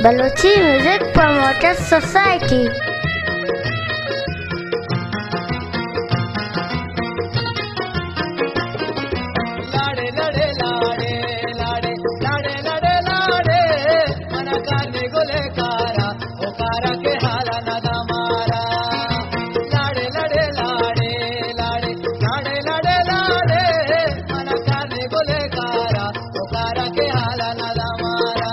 Balochi Music Promoters Society. लाडे लडे लाडे लाडे लाडे लडे लाडे मना कारने गोले कारा ओ कारा के हाला नदा मारा लाडे लडे लाडे लाडे लाडे लडे लाडे मना कारने गोले कारा ओ कारा के हाला नदा मारा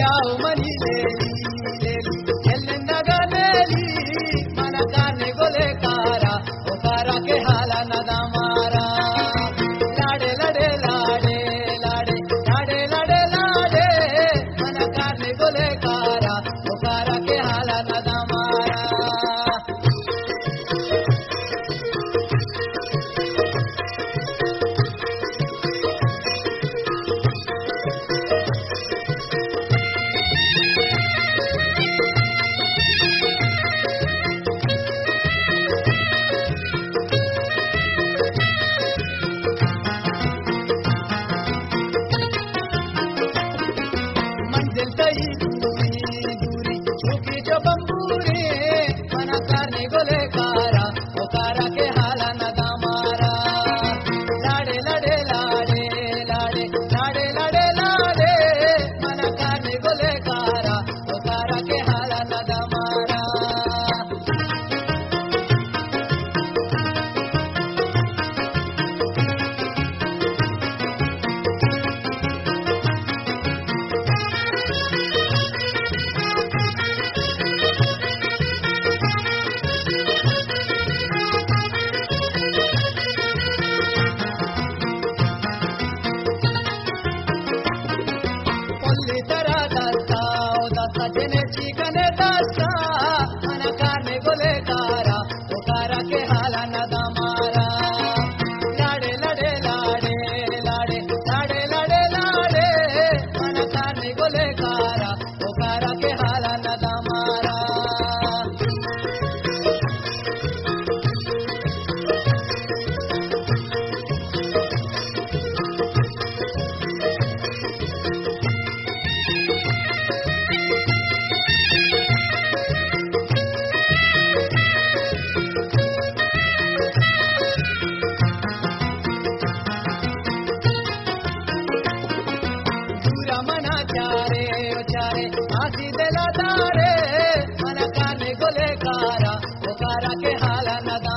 ಯಾವು ಮನಿಲೇಲಿ ಎಲ್ಲಿಂದಾಗ ನೇಲಿ ಮನ ಕಾನೆ ಗೊಲೆ ಕಾರ ಓ ಕಾರ ಕೆ ಹಾಲ ನದ ಮಾರ ಲಾಡೆ ಲಡೆ ಲಾಡೆ ಲಾಡೆ ಲಾಡೆ ಲಡೆ ಲಾಡೆ ಮನ ಕಾನೆ ಗೊಲೆ ಕಾರ ಓ ಕಾರ ಕೆ ಹಾಲ ನದ ಮಾರ मंजिल गई दूरी दूरी झुकी जो बंबूरी मना कारने गोले कारा ओ कारा के हाला नदा मारा लाडे लडे लाडे लाडे लाडे लडे लाडे मना कारने गोले कारा ओ कारा के हाला नदा मारा ತರ ದಸ್ತ ಓ ದಸ್ತ ಜನೆ ಚಿಕನೆ ದಸ್ತ ಮನ ಕಾರ್ನೆ ಗೊಲೆ ಕಾರ ಓ ಕಾರ ಕೆ ಹಾಲ ನದ ಮಾರ ಲಾಡೆ ಲಡೆ ಲಾಡೆ ಲಾಡೆ ಲಾಡೆ ಲಡೆ ಲಾಡೆ ಮನ ಕಾರ್ನೆ ಗೊಲೆ ಕಾರ ಓ ಕಾರ ಕೆ ಹಾಲ ನದ ಮಾರ दूर मना चारे ओ चारे आसी दिला दारे मना काने गोले कारा ओ कारा के हाला नदा